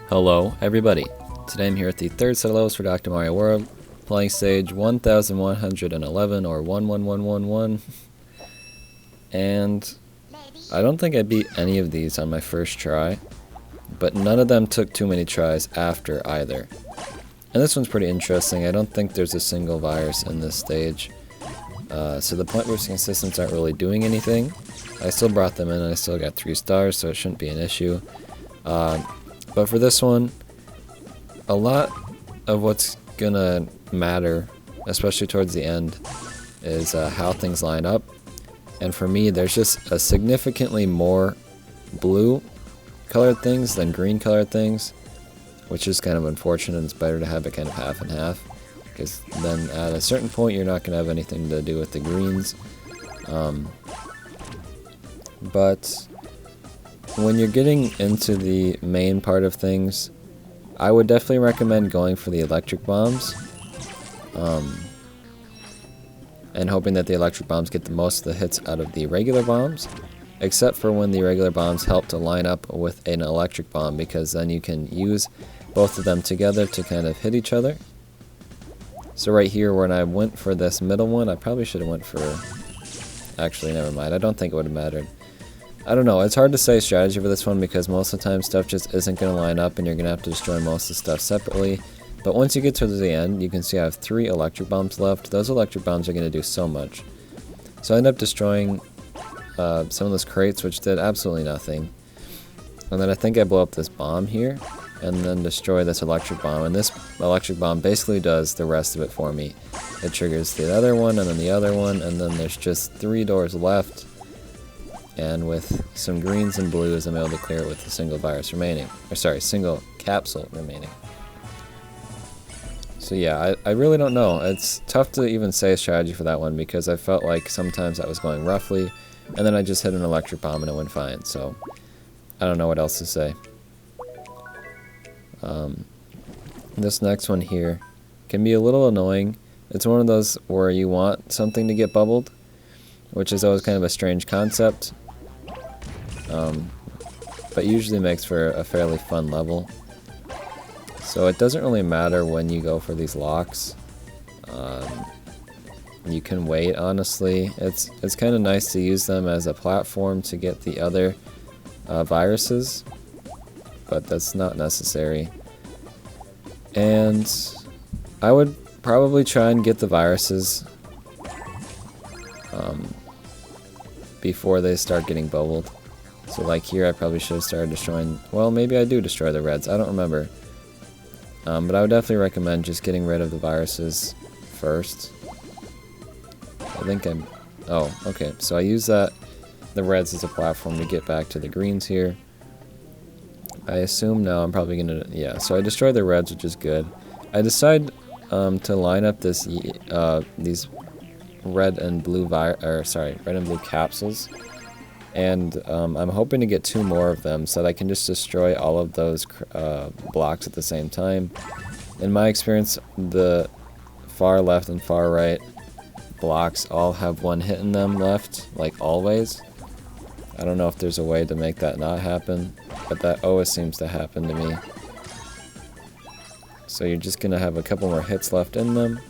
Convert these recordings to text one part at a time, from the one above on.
Hello, everybody. Today I'm here at the third set of levels for Dr. Mario World, playing stage 1111 or 11111. And I don't think I beat any of these on my first try, but none of them took too many tries after either. And this one's pretty interesting. I don't think there's a single virus in this stage. So the point boosting assistants aren't really doing anything. I still brought them in and I still got 3 stars, so it shouldn't be an issue. But for this one, a lot of what's gonna matter, especially towards the end, is how things line up. And for me, there's just a significantly more blue colored things than green colored things, which is kind of unfortunate. It's better to have it kind of half and half, because then at a certain point you're not gonna have anything to do with the greens. But when you're getting into the main part of things, I would definitely recommend going for the electric bombs, and hoping that the electric bombs get the most of the hits out of the regular bombs, except for when the regular bombs help to line up with an electric bomb, because then you can use both of them together to kind of hit each other. So right here, when I went for this middle one, I probably should have went for... Actually, never mind. I don't think it would have mattered. I don't know, it's hard to say strategy for this one because most of the time stuff just isn't going to line up and you're going to have to destroy most of the stuff separately. But once you get to the end, you can see I have 3 electric bombs left. Those electric bombs are going to do so much. So I ended up destroying some of those crates, which did absolutely nothing. And then I think I blow up this bomb here and then destroy this electric bomb. And this electric bomb basically does the rest of it for me. It triggers the other one and then the other one, and then there's just 3 doors left. And with some greens and blues, I'm able to clear it with a single virus remaining. Or sorry, single capsule remaining. So yeah, I really don't know. It's tough to even say a strategy for that one because I felt like sometimes I was going roughly, and then I just hit an electric bomb and it went fine. So I don't know what else to say. This next one here can be a little annoying. It's one of those where you want something to get bubbled, which is always kind of a strange concept. But usually makes for a fairly fun level. So it doesn't really matter when you go for these locks. You can wait, honestly. It's kind of nice to use them as a platform to get the other viruses, but that's not necessary. And I would probably try and get the viruses before they start getting bubbled. So like here I probably should have started destroying, well maybe I do destroy the reds, I don't remember. But I would definitely recommend just getting rid of the viruses first. I think I'm, oh okay, so I use the reds as a platform to get back to the greens here. I assume now I'm probably gonna, yeah, so I destroy the reds, which is good. I decide to line up this these red and blue red and blue capsules. And I'm hoping to get 2 more of them so that I can just destroy all of those blocks at the same time. In my experience, the far left and far right blocks all have 1 hit in them left, like always. I don't know if there's a way to make that not happen, but that always seems to happen to me. So you're just going to have a couple more hits left in them.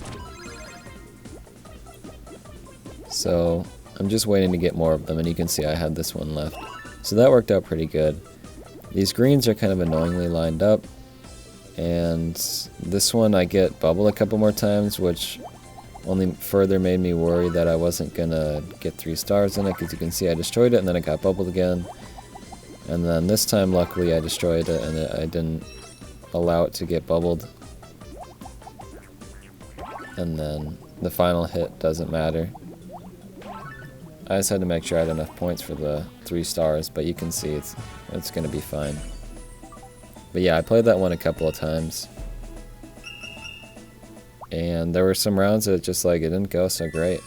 So I'm just waiting to get more of them, and you can see I had this one left. So that worked out pretty good. These greens are kind of annoyingly lined up, and this one I get bubbled a couple more times, which only further made me worry that I wasn't gonna get 3 stars in it, because you can see I destroyed it and then it got bubbled again. And then this time luckily I destroyed it and I didn't allow it to get bubbled. And then the final hit doesn't matter. I just had to make sure I had enough points for the 3 stars, but you can see it's going to be fine. But yeah, I played that one a couple of times. And there were some rounds that it didn't go so great.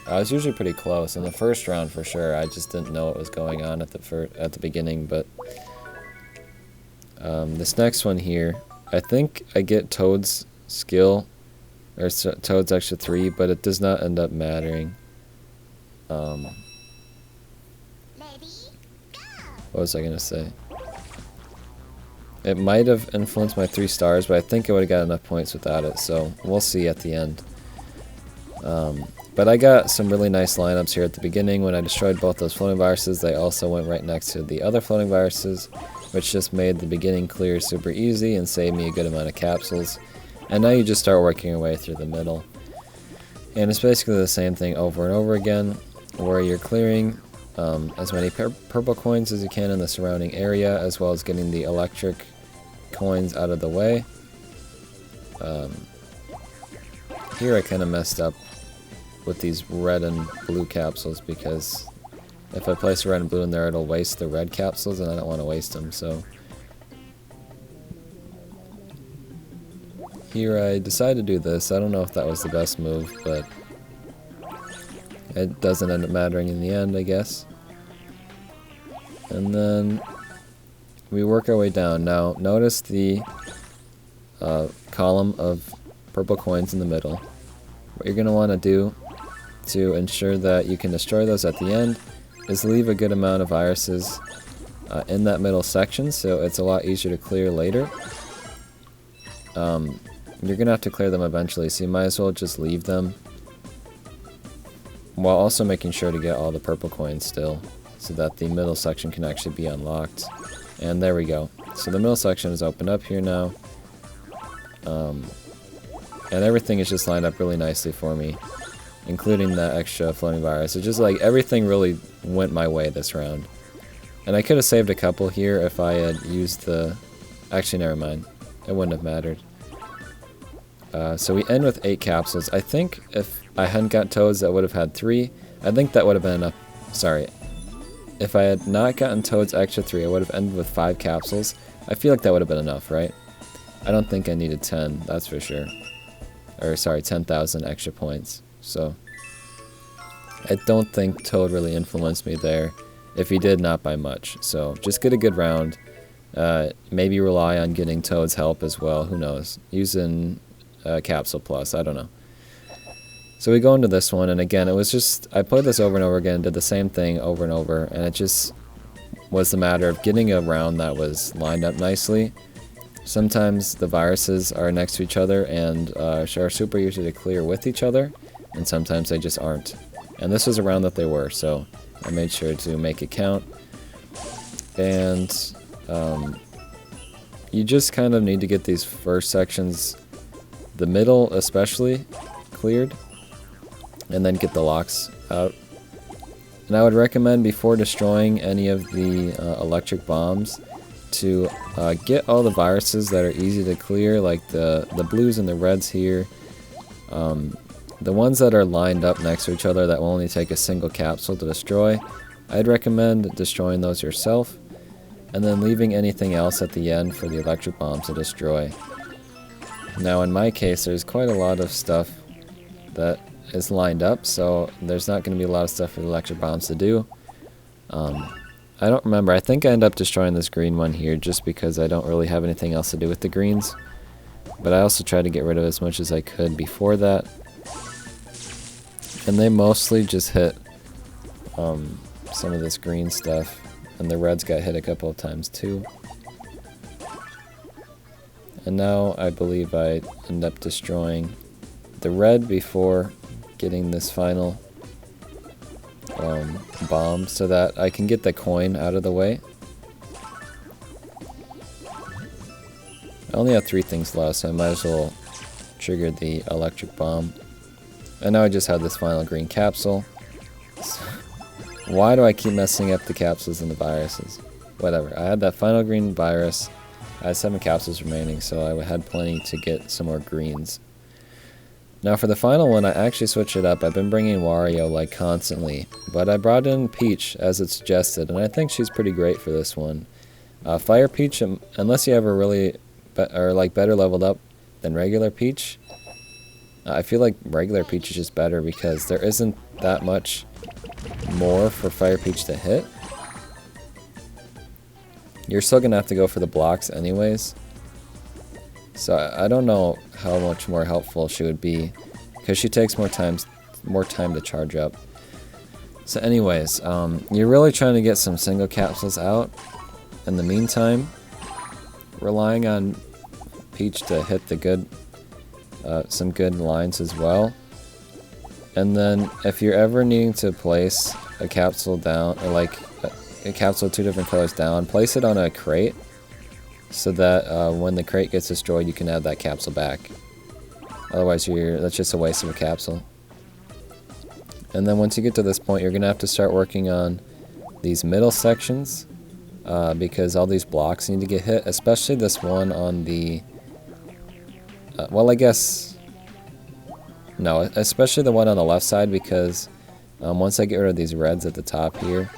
I was usually pretty close. In the first round for sure, I just didn't know what was going on at the beginning, but this next one here, I think I get Toad's skill, or Toad's extra 3, but it does not end up mattering. What was I gonna say? It might have influenced my 3 stars, but I think I would have got enough points without it, so we'll see at the end. But I got some really nice lineups here at the beginning. When I destroyed both those floating viruses, they also went right next to the other floating viruses, which just made the beginning clear super easy and saved me a good amount of capsules. And now you just start working your way through the middle. And it's basically the same thing over and over again, where you're clearing as many purple coins as you can in the surrounding area, as well as getting the electric coins out of the way. Here I kind of messed up with these red and blue capsules, because if I place red and blue in there, it'll waste the red capsules, and I don't want to waste them. So here I decided to do this. I don't know if that was the best move, but it doesn't end up mattering in the end, I guess. And then we work our way down. Now notice the column of purple coins in the middle. What you're going to want to do to ensure that you can destroy those at the end is leave a good amount of viruses in that middle section, so it's a lot easier to clear later. You're going to have to clear them eventually, so you might as well just leave them, while also making sure to get all the purple coins still, so that the middle section can actually be unlocked. And there we go. So the middle section is opened up here now. And everything is just lined up really nicely for me, including that extra floating virus. It's just like everything really went my way this round. And I could have saved a couple here if I had used the... Actually, never mind. It wouldn't have mattered. So we end with 8 capsules. I think if I hadn't got Toads that would have had 3. I think that would have been enough. Sorry. If I had not gotten Toads extra 3, I would have ended with 5 capsules. I feel like that would have been enough, right? I don't think I needed 10, that's for sure. Or sorry, 10,000 extra points. So I don't think Toad really influenced me there. If he did, not by much. So just get a good round. Maybe rely on getting Toad's help as well. Who knows? Using Capsule Plus. I don't know. So we go into this one, and again, it was just... I played this over and over again, did the same thing over and over, and it just was the matter of getting a round that was lined up nicely. Sometimes the viruses are next to each other and are super easy to clear with each other, and sometimes they just aren't. And this was a round that they were, so I made sure to make it count. And you just kind of need to get these first sections, the middle especially, cleared, and then get the locks out. And I would recommend, before destroying any of the electric bombs, to get all the viruses that are easy to clear, like the blues and the reds here. The ones that are lined up next to each other that will only take a single capsule to destroy, I'd recommend destroying those yourself, and then leaving anything else at the end for the electric bombs to destroy. Now in my case, there's quite a lot of stuff that is lined up, so there's not going to be a lot of stuff for the electric bombs to do. I don't remember. I think I end up destroying this green one here just because I don't really have anything else to do with the greens. But I also tried to get rid of as much as I could before that. And they mostly just hit some of this green stuff. And the reds got hit a couple of times too. And now I believe I end up destroying the red before getting this final bomb, so that I can get the coin out of the way. I only have 3 things left, so I might as well trigger the electric bomb. And now I just have this final green capsule. Why do I keep messing up the capsules and the viruses? Whatever. I had that final green virus. I had 7 capsules remaining, so I had plenty to get some more greens. Now for the final one, I actually switched it up. I've been bringing Wario like constantly, but I brought in Peach as it suggested, and I think she's pretty great for this one. Fire Peach, unless you have a really better leveled up than regular Peach, I feel like regular Peach is just better because there isn't that much more for Fire Peach to hit. You're still gonna have to go for the blocks anyways. So I don't know how much more helpful she would be, because she takes more time to charge up. So anyways, you're really trying to get some single capsules out in the meantime. relying on Peach to hit the good, some good lines as well. And then if you're ever needing to place a capsule down, or like a capsule 2 different colors down, place it on a crate so that when the crate gets destroyed, you can add that capsule back. Otherwise, that's just a waste of a capsule. And then once you get to this point, you're going to have to start working on these middle sections because all these blocks need to get hit, especially this one on the... well, I guess... No, especially the one on the left side, because once I get rid of these reds at the top here,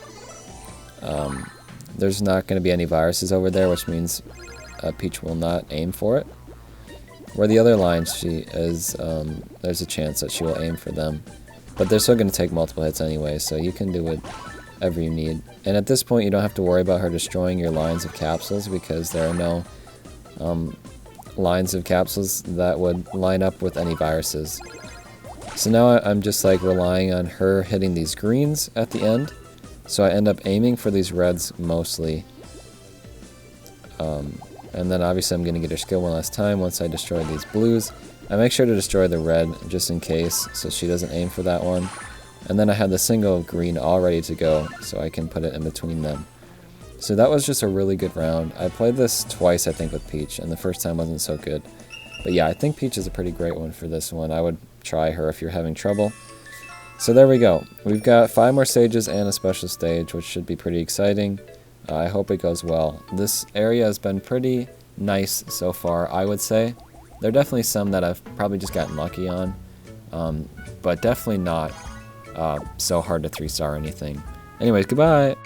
there's not going to be any viruses over there, which means Peach will not aim for it. Where the other lines, she is, there's a chance that she will aim for them. But they're still going to take multiple hits anyway, so you can do whatever you need. And at this point, you don't have to worry about her destroying your lines of capsules, because there are no lines of capsules that would line up with any viruses. So now I'm just like relying on her hitting these greens at the end. So I end up aiming for these reds mostly. And then obviously I'm going to get her skill one last time once I destroy these blues. I make sure to destroy the red just in case, so she doesn't aim for that one. And then I have the single green all ready to go, so I can put it in between them. So that was just a really good round. I played this twice, I think, with Peach, and the first time wasn't so good. But yeah, I think Peach is a pretty great one for this one. I would try her if you're having trouble. So there we go. We've got 5 more stages and a special stage, which should be pretty exciting. I hope it goes well. This area has been pretty nice so far, I would say. There are definitely some that I've probably just gotten lucky on, but definitely not so hard to 3-star or anything. Anyways, goodbye!